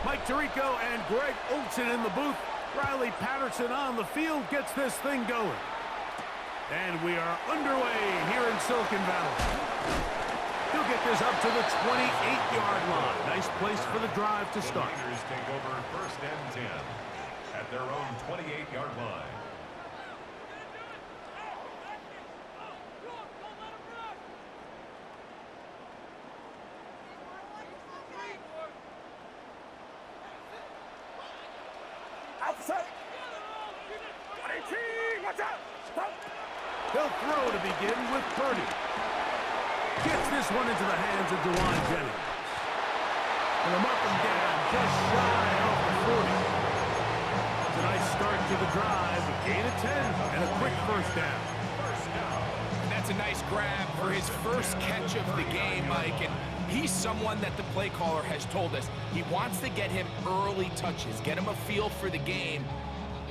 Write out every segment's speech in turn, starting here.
Mike Tirico and Greg Olson in the booth. Riley Patterson on the field gets this thing going. And we are underway here in Silicon Valley. He'll get this up to the 28-yard line. Nice place for the drive to start. The Raiders take over 1st and 10 at their own 28-yard line. They'll throw to begin with Purdy. Gets this one into the hands of DeJuan Jennings. And a up and down, just shy of the 40. It's a nice start to the drive. A gain of 10 and a quick first down. That's a nice grab for his first catch of the game, Mike. And he's someone that the play caller has told us he wants to get him early touches, get him a feel for the game.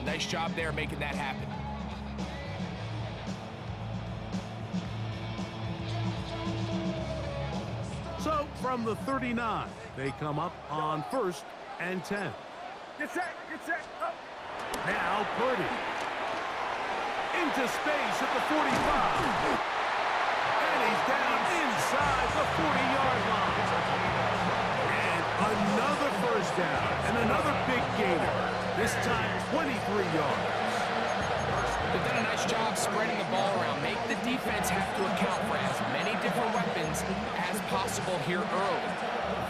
Nice job there making that happen. So, from the 39, they come up on 1st and 10. Get set, up. Now Purdy. Into space at the 45. And he's down inside the 40-yard line. And another first down and another big gainer. This time 23 yards. They've done a nice job spreading the ball around. Make the defense have to account for as many different weapons as possible here early.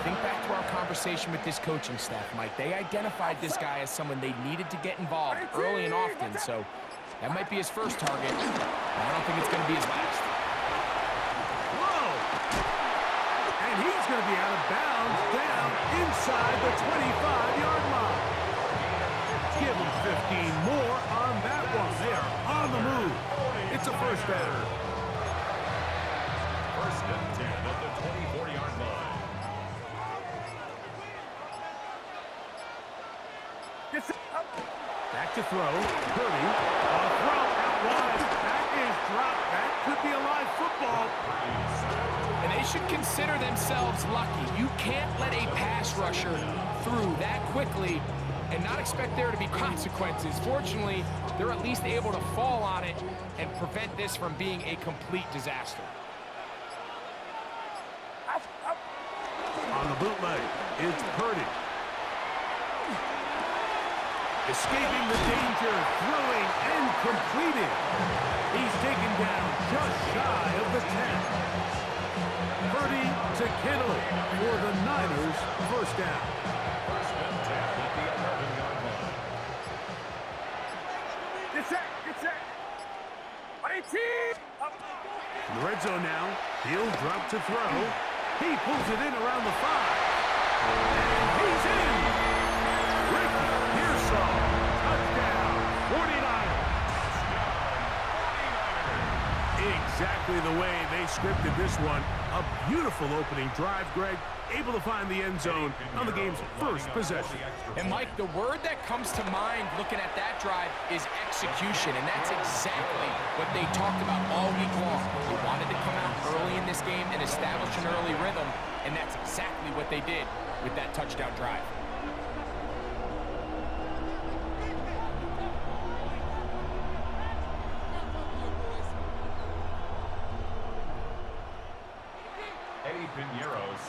Think back to our conversation with this coaching staff, Mike. They identified this guy as someone they needed to get involved early and often, so that might be his first target. I don't think it's going to be his last. Whoa! And he's going to be out of bounds down inside the 25-yard line. Give him 15 more on that one. They are on the move. It's a first down. 1st and 10 at the 24-yard line. Back to throw. Purdy. A throw out wide. That is dropped. That could be a live football. And they should consider themselves lucky. You can't let a pass rusher through that quickly and not expect there to be consequences. Fortunately, they're at least able to fall on it and prevent this from being a complete disaster. On the bootleg, it's Purdy. Escaping the danger, throwing and completing. He's taken down just shy of the 10. Purdy to Kittle for the Niners, first down. 1st and 10 at the 11-yard line. Get set. 18. In the red zone now, he'll drop to throw. He pulls it in around the 5. And he's in. Ricky Pearsall, touchdown, 49ers. Exactly the way they scripted this one. A beautiful opening drive, Greg. Able to find the end zone on the game's first possession. And Mike, the word that comes to mind looking at that drive is execution, and that's exactly what they talked about all week long. They wanted to come out early in this game and establish an early rhythm, and that's exactly what they did with that touchdown drive.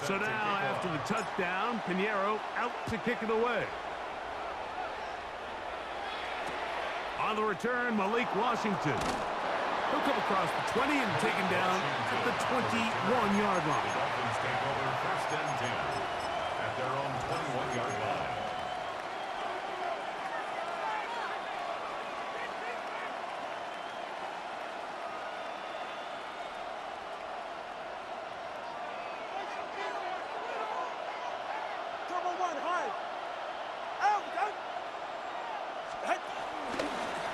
So now, after the touchdown, Pinheiro out to kick it away. On the return, Malik Washington. He'll come across the 20 and taken down at the 21-yard line. The Dolphins take over 1st and 10 at their own 21-yard line.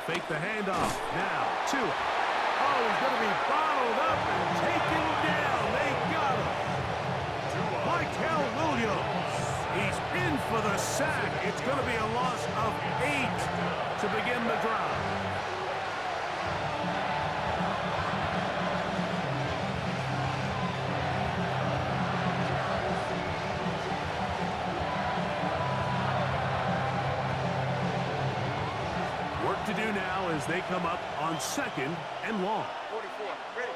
Fake the handoff. Now, Tua. Oh, he's going to be bottled up and taken down. They got him. Michael Williams. He's in for the sack. It's going to be a loss of 8 to begin the drive. What to do now as they come up on 2nd and long. 44. Ready.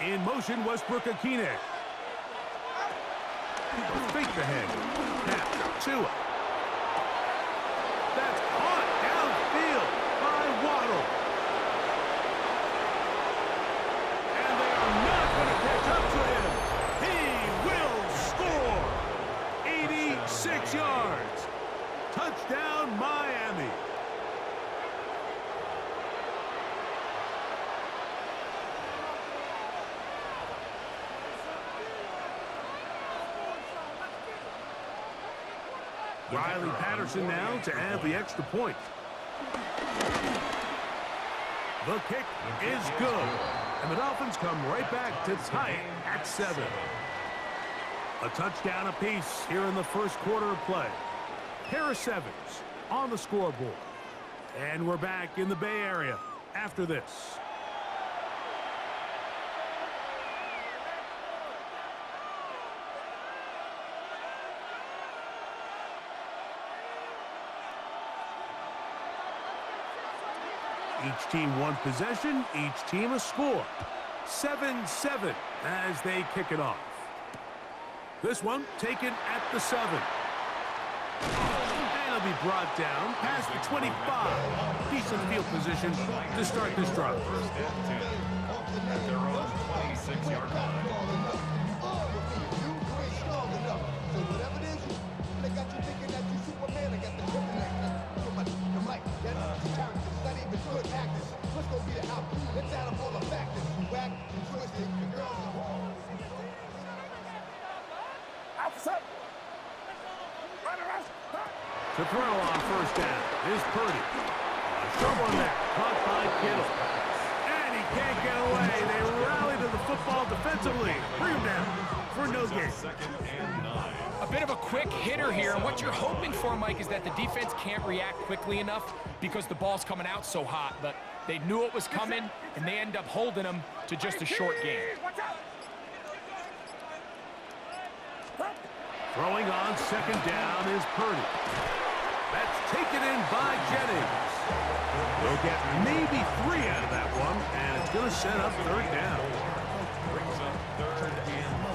18. In motion, Westbrook Akine. Fake the head. Now, Tua. That's caught downfield by Waddle. And they are not going to catch up to him. He will score. 86 yards. Touchdown, Miami. Riley Patterson now to add the extra point. The kick is good. And the Dolphins come right back to tie it at 7. A touchdown apiece here in the first quarter of play. Pair of 7s on the scoreboard. And we're back in the Bay Area after this. Each team one possession, each team a score. 7-7 as they kick it off. This one taken at the 7. And it'll be brought down past the 25. Decent field position to start this drive. First and 10 at their own 26-yard line. To throw on first down is Purdy. Trouble on that. Caught by Kittle. And he can't get away. They rally to the football defensively. Bring him down for no gain. Second and 9. A bit of a quick hitter here, and what you're hoping for, Mike, is that the defense can't react quickly enough because the ball's coming out so hot. But they knew it was coming, and they end up holding them to just a short game. Throwing on second down is Purdy. That's taken in by Jennings. We'll get maybe 3 out of that one, and it's going to set up third down. Brings up third and 5.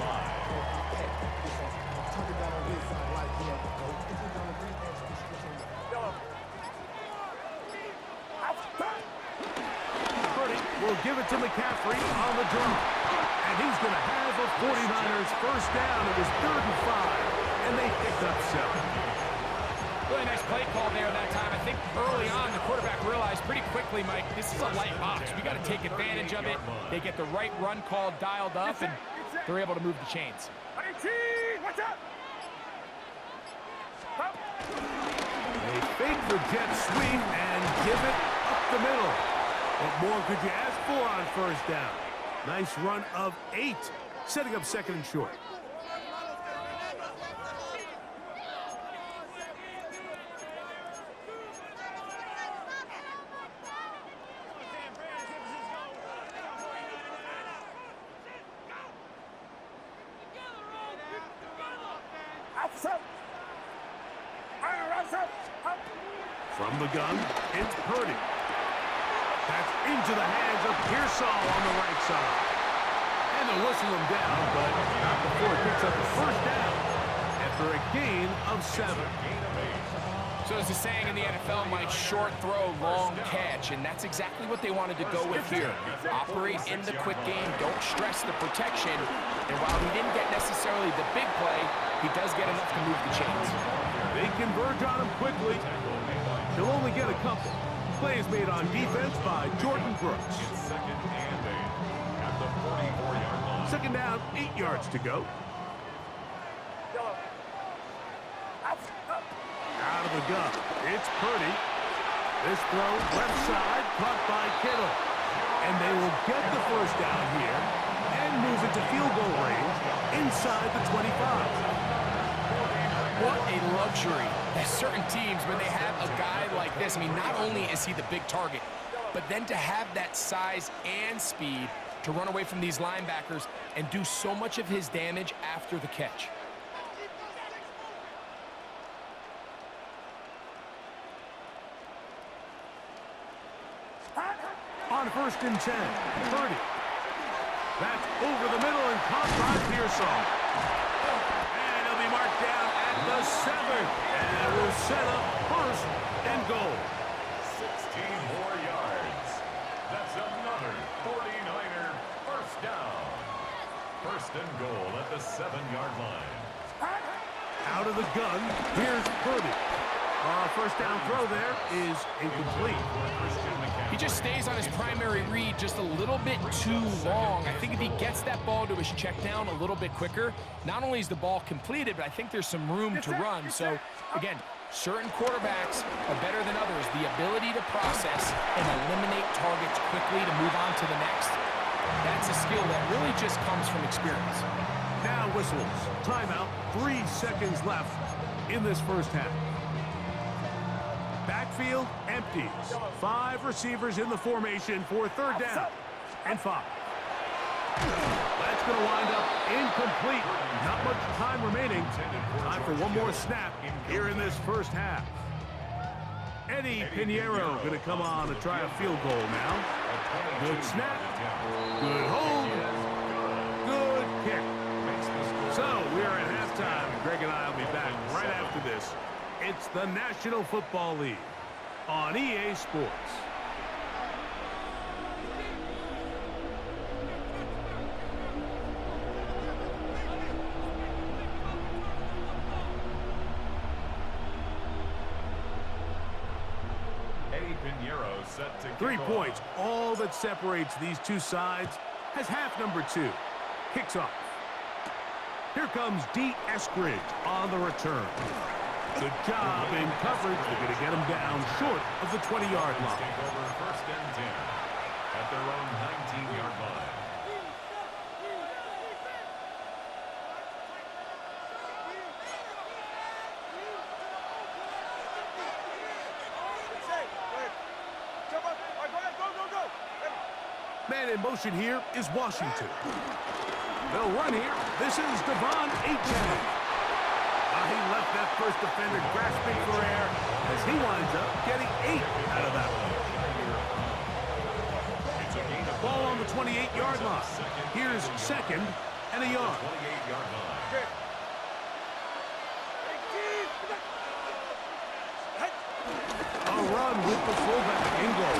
Purdy will give it to McCaffrey on the draw. And he's going to have a 49ers first down. It was 3rd and 5, and they picked up 7. Really nice play call there that time. I think early on the quarterback realized pretty quickly, Mike, this is a light box. We got to take advantage of it. They get the right run call dialed up, and they're able to move the chains. Watch out! They fake the jet sweep and give it up the middle. What more could you ask for on first down? Nice run of 8, setting up 2nd and short. From the gun, it's Purdy. That's into the hands of Pearsall on the right side. And they'll whistle him down, but not before he picks up the first down after a gain of 7. So there's a saying in the NFL, Mike, short throw, long catch, and that's exactly what they wanted to go with here. Operate in the quick game, don't stress the protection, and while he didn't get necessarily the big play, he does get enough to move the chains. They converge on him quickly. He'll only get a couple. Plays made on defense by Jordan Brooks. second and 8 at the 44-yard line. Second down, 8 yards to go. Out of the gun, it's Purdy. This throw left side, caught by Kittle. And they will get the first down here and move it to field goal range inside the 25. What a luxury. There's certain teams, when they have a guy like this, I mean, not only is he the big target, but then to have that size and speed to run away from these linebackers and do so much of his damage after the catch. on 1st and 10. Purdy. That's over the middle and caught by Pearsall. And he'll be marked down at the 7. And will set up 1st and goal. 16 more yards. That's another 49er first down. 1st and goal at the 7-yard line. Out of the gun, here's Purdy. First down throw there is incomplete. He just stays on his primary read just a little bit too long. I think if he gets that ball to his check down a little bit quicker, not only is the ball completed, but I think there's some room to run. So, again, certain quarterbacks are better than others. The ability to process and eliminate targets quickly to move on to the next, that's a skill that really just comes from experience. Now whistles. Timeout. 3 seconds left in this first half. Backfield empties. 5 receivers in the formation for 3rd down and 5. That's going to wind up incomplete. Not much time remaining. Time for one more snap here in this first half. Eddie Pinheiro going to come on to try a field goal now. Good snap. Good hold. Good kick. So we are at halftime, and Greg and I will be back right after this. It's the National Football League on EA Sports. Eddie Pinheiro set to 3 kick points, off. all that separates these two sides, has half number 2. Kicks off. Here comes D. Eskridge on the return. Good job in coverage. They're going to get him down short of the 20-yard line. Take over 1st and 10 at their own 19-yard line. Man in motion here is Washington. They'll run here. This is Devon Achane. He left that first defender grasping for air as he winds up getting 8 out of that one. Ball on the 28-yard line. Here's 2nd and a yard. 28-yard line. A run with the fullback in goal.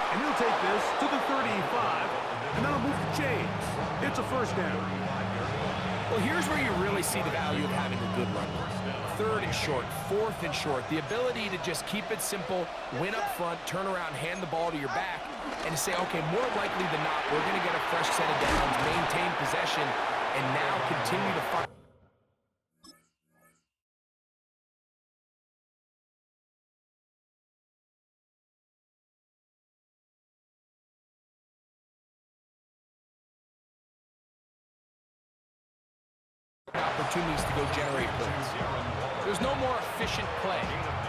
And he'll take this to the 35, and that'll move to James. It's a first down. Well, here's where you really see the value of having a good run. 3rd and short, 4th and short. The ability to just keep it simple, win up front, turn around, hand the ball to your back, and say, okay, more likely than not, we're going to get a fresh set of downs, maintain possession, and now continue to find. Opportunities to go generate points. There's no more efficient play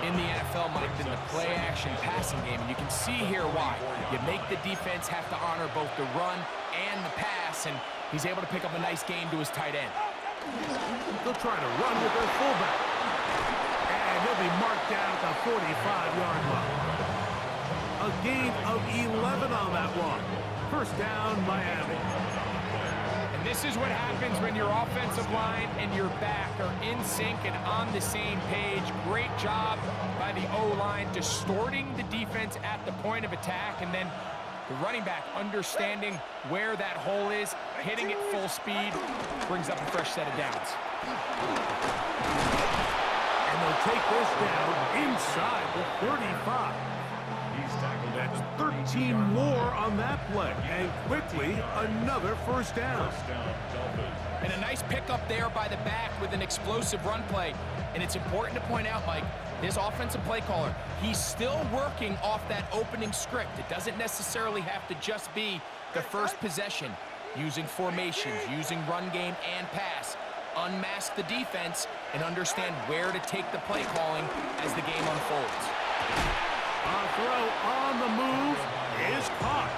in the NFL, Mike, than the play-action passing game. And you can see here why. You make the defense have to honor both the run and the pass, and he's able to pick up a nice gain to his tight end. They'll try to run with their fullback. And he'll be marked down at the 45-yard line. A gain of 11 on that one. First down, Miami. And this is what happens when your offensive line and your back are in sync and on the same page. Great job by the O-line distorting the defense at the point of attack, and then the running back understanding where that hole is, hitting it full speed, brings up a fresh set of downs. And they'll take this down inside the 35. That's 13 more on that play. And quickly, another first down. And a nice pickup there by the back with an explosive run play. And it's important to point out, Mike, this offensive play caller, he's still working off that opening script. It doesn't necessarily have to just be the first possession. Using formations, using run game and pass. Unmask the defense and understand where to take the play calling as the game unfolds. A throw on the move is caught.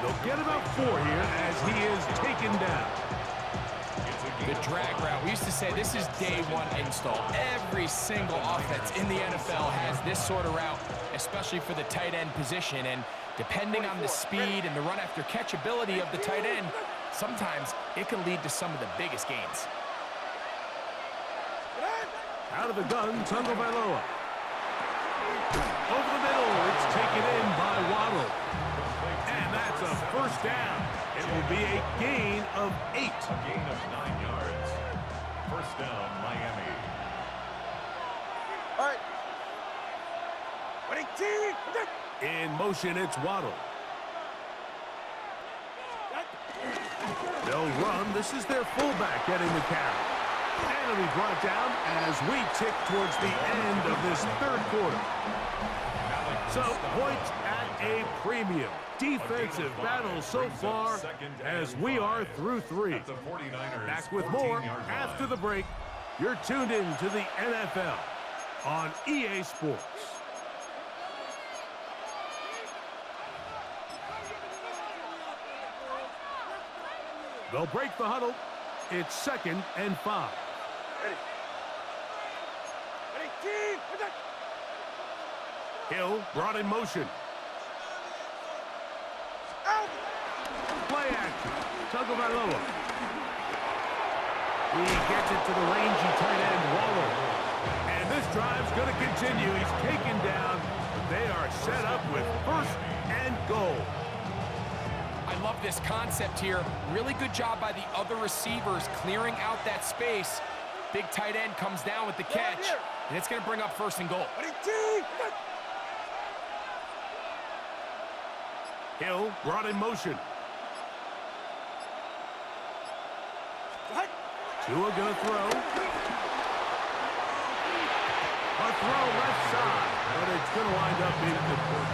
They'll get about 4 here as he is taken down. The drag route. We used to say this is day one install. Every single offense in the NFL has this sort of route, especially for the tight end position. And Depending on the speed and the run-after-catch ability of the tight end, sometimes it can lead to some of the biggest gains. Out of the gun, Tagovailoa. Over the middle, it's taken in by Waddle. And that's a first down. It will be a gain of 8. A gain of 9 yards. First down, Miami. All right. Winning team. In motion, it's Waddle. They'll run. This is their fullback getting the carry. And it'll be brought down as we tick towards the end of this third quarter. So, points at a premium. Defensive battle so far as we are through 3. Back with more after the break. You're tuned in to the NFL on EA Sports. They'll break the huddle. It's 2nd and 5. Ready. Winning team. Hill brought in motion. Out. Play action. Tagovailoa. He gets it to the rangy tight end, Waller. And this drive's going to continue. He's taken down. They are set up with 1st and goal. I love this concept here. Really good job by the other receivers clearing out that space. Big tight end comes down with the catch, and it's going to bring up 1st and goal. Winning team. Hill brought in motion. Tua gonna throw. A throw left side, but it's gonna wind up incomplete.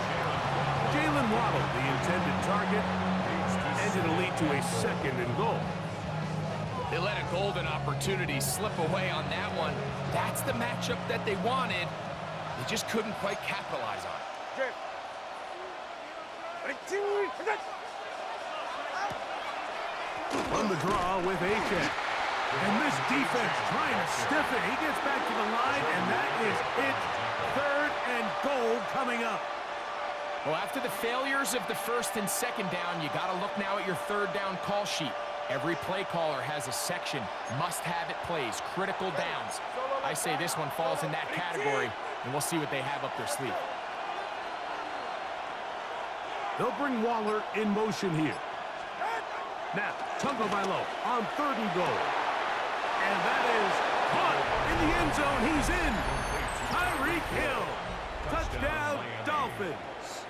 Jalen Waddle, the intended target, and it'll lead to a 2nd and goal. They let a golden opportunity slip away on that one. That's the matchup that they wanted. They just couldn't quite capitalize on it. Winning team. On the draw with H.A. And this defense trying to stiff it. He gets back to the line, and that is it. 3rd and goal coming up. Well, after the failures of the 1st and 2nd down, you got to look now at your 3rd down call sheet. Every play caller has a section, must-have-it plays, critical downs. I say this one falls in that category, and we'll see what they have up their sleeve. They'll bring Waller in motion here. Now, Tagovailoa on 3rd and goal. And that is caught in the end zone. He's in. Tyreek Hill. Touchdown, Dolphins.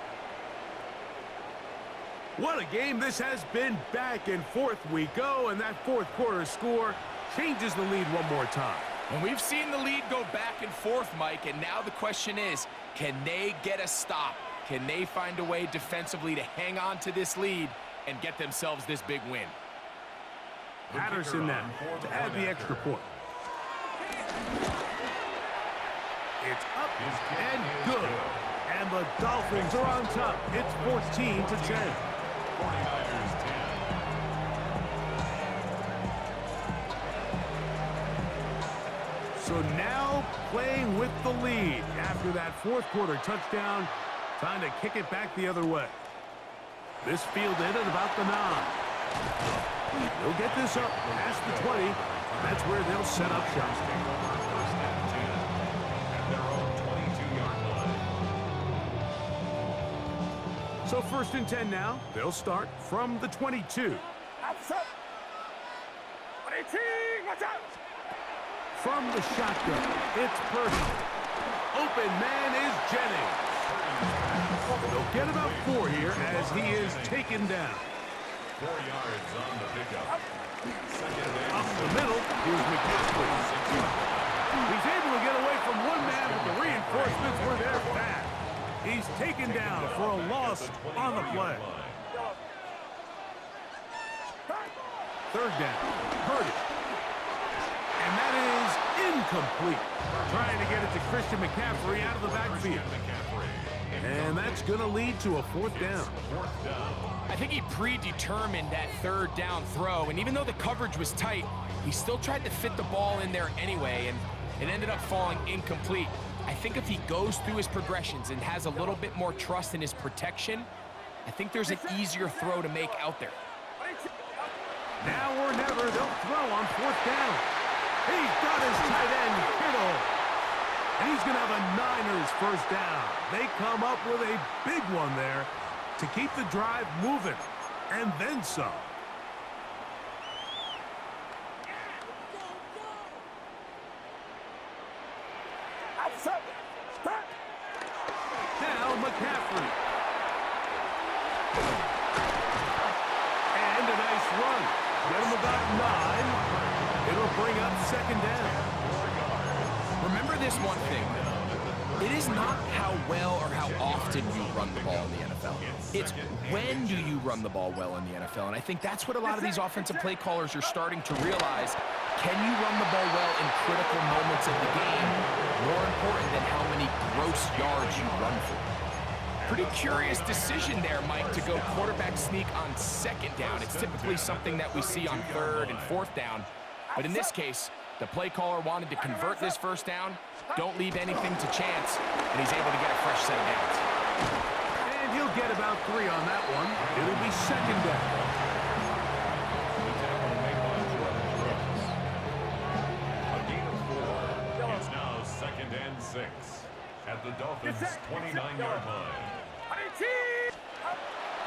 What a game this has been. Back and forth we go, and that 4th quarter score changes the lead one more time. And we've seen the lead go back and forth, Mike, and now the question is, can they get a stop? Can they find a way defensively to hang on to this lead and get themselves this big win? Patterson now to add the extra point. It's up and good. And the Dolphins are on top. It's 14-10. 49ers 10. So now playing with the lead after that 4th quarter touchdown. Time to kick it back the other way. This fielded at about the 9. They'll get this up past the 20. That's where they'll set up shop. First and 10 at their own 22-yard line. So 1st and 10 now. They'll start from the 22. Outside. Winning team. Watch out. From the shotgun, it's Purdy. Open man is Jennings. They'll get about 4 here as he is taken down. 4 yards on the pickup. Second and Up the middle, here's McCaffrey. He's able to get away from one man, but the reinforcements were there fast. He's taken down for a loss on the play. 3rd down, Purdy. And that is incomplete. Trying to get it to Christian McCaffrey out of the backfield. And that's going to lead to a 4th down. I think he predetermined that 3rd down throw, and even though the coverage was tight, he still tried to fit the ball in there anyway, and it ended up falling incomplete. I think if he goes through his progressions and has a little bit more trust in his protection, I think there's an easier throw to make out there. Now or never, they'll throw on 4th down. He's got his tight end, Kittle. And he's going to have a Niners 1st down. They come up with a big one there to keep the drive moving, and then some. Now McCaffrey. And a nice run. Get him about 9. It'll bring up 2nd down. Remember this one thing. It is not how well or how often you run the ball in the NFL. It's when do you run the ball well in the NFL. And I think that's what a lot of these offensive play callers are starting to realize. Can you run the ball well in critical moments of the game? More important than how many gross yards you run for. Pretty curious decision there, Mike, to go quarterback sneak on 2nd down. It's typically something that we see on 3rd and 4th down. But in this case, the play caller wanted to convert this 1st down, don't leave anything to chance, and he's able to get a fresh set of downs. And he'll get about 3 on that one. It'll be 2nd down. A gain of 4. It's now 2nd and 6 at the Dolphins' 29-yard line.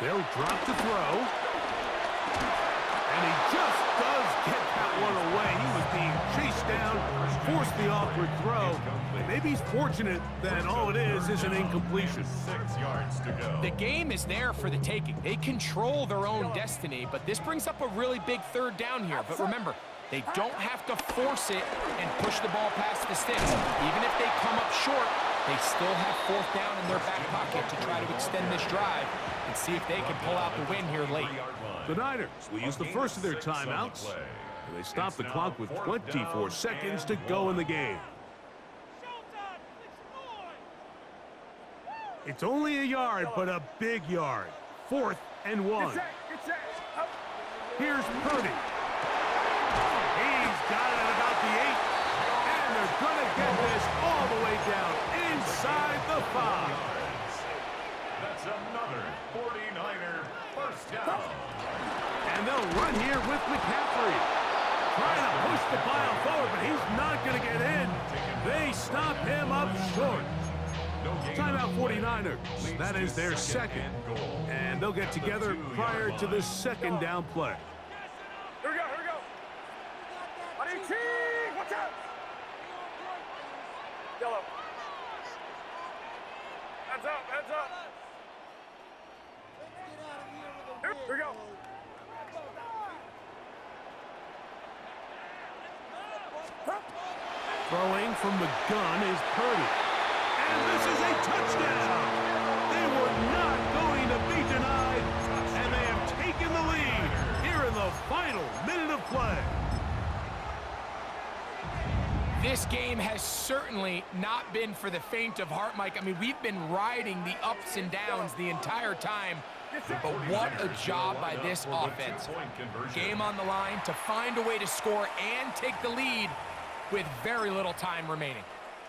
They'll drop to throw. And he just does get that one away. He was being chased down, forced the awkward throw. Maybe he's fortunate that all it is an incompletion. 6 yards to go. The game is there for the taking. They control their own destiny, but this brings up a really big 3rd down here. But remember, they don't have to force it and push the ball past the sticks. Even if they come up short, they still have 4th down in their back pocket to try to extend this drive and see if they can pull out the win here late. The Niners will use the first of their timeouts. And they stop the clock with 24 seconds to go in the game. It's only a yard, but a big yard. 4th and 1. Here's Purdy. He's got it at about the 8. And they're going to get this all the way down inside the 5. That's another 49er 1st down. And they'll run here with McCaffrey. Trying to push the pile forward, but he's not going to get in. They stop him up short. Timeout 49ers. That is their 2nd. And they'll get together prior to the 2nd down play. Here we go, here we go. Watch out. Yellow. Hands up, hands up. Here we go. Throwing from the gun is Purdy. And this is a touchdown. They were not going to be denied. And they have taken the lead here in the final minute of play. This game has certainly not been for the faint of heart, Mike. I mean, we've been riding the ups and downs the entire time. But what a job by this offense. Game on the line to find a way to score and take the lead with very little time remaining.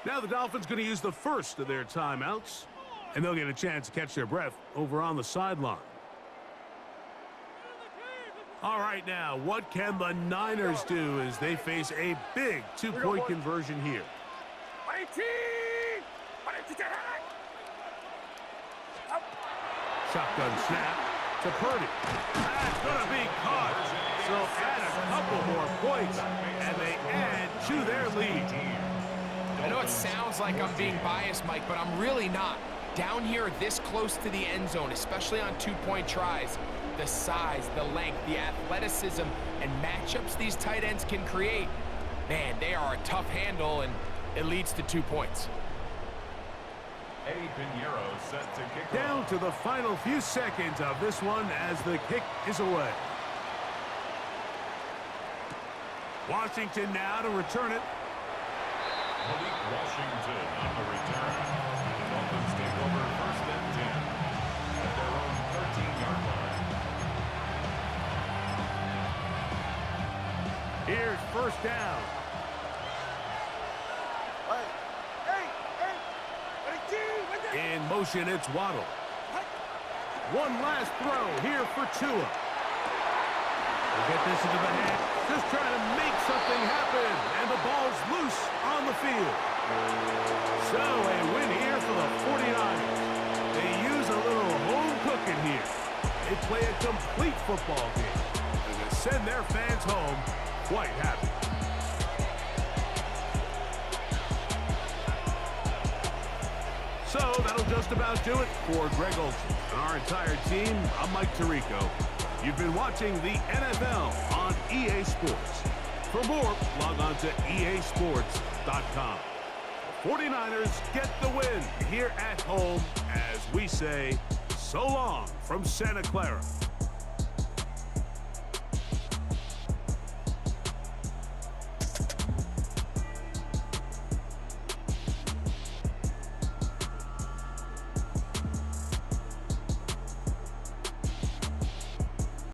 Now the Dolphins going to use the first of their timeouts, and they'll get a chance to catch their breath over on the sideline. All right, now, what can the Niners do as they face a big two-point conversion here? Shotgun snap to Purdy. That's going to be caught. So add a couple more points, and they add to their lead. I know it sounds like I'm being biased, Mike, but I'm really not. Down here this close to the end zone, especially on two-point tries, the size, the length, the athleticism, and matchups these tight ends can create, man, they are a tough handle, and it leads to 2 points. Eddie Pinheiro set to kick Down off. to the final few seconds of this one as the kick is away. Washington now to return it. Malik Washington on the return. The Dolphins take over 1st and 10 at their own 13-yard line. Here's 1st down. In motion, it's Waddle. One last throw here for Tua. We'll get this into the hand. Just trying to make something happen. And the ball's loose on the field. So a win here for the 49ers. They use a little home cooking here. They play a complete football game. And they send their fans home quite happy. So that'll just about do it for Greg Olsen and our entire team. I'm Mike Tirico. You've been watching the NFL on EA Sports. For more, log on to easports.com. The 49ers get the win here at home as we say so long from Santa Clara.